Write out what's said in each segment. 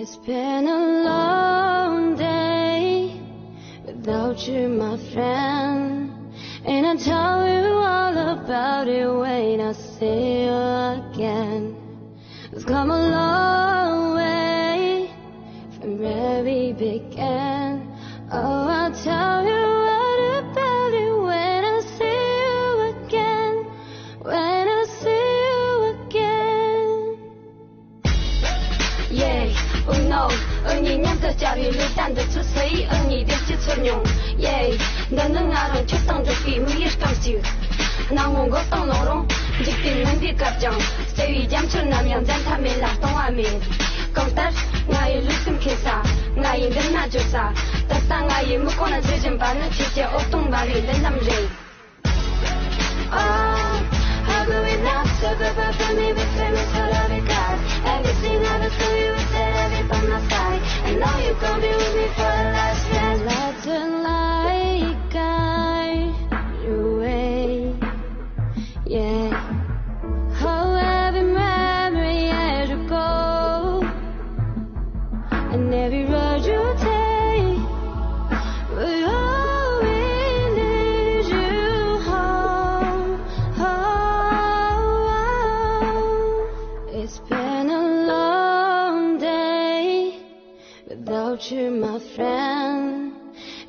It's been a long day without you, my friend. And I'll tell you all about it when I see you again. We've come a long way from where we began. Oh, I'll tell you all about it when I see you again. When I see you again. Yeah, oh no, 언니 냠다 자리를 딴 데 주세요. 언니 대체 소용. Yeah, 너는 나랑 초당 적기 위에 감시. 나온 거 떠노롱. 지키는 비 갑정. 세위 잠천 나면 잔타면 라통하면. công tác ngày lúc xem khi xa ngày đến na chưa xa ta ta ngày mới có là chơi trên bàn nó chỉ chơi ô tung bà đi đến năm gì how could we not talk about the me with famous for every God everything I ever saw you with every by my side and now you gon' be with me for the last year let's like guide your way yeah how every memory as you go and every road you take will always lead you home, home. It's been a long day without you, my friend.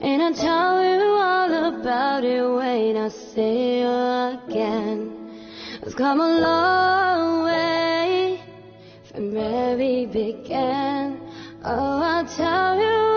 And I'll tell you all about it when I see you again. We've come a long way from where we began. Oh, I'll tell you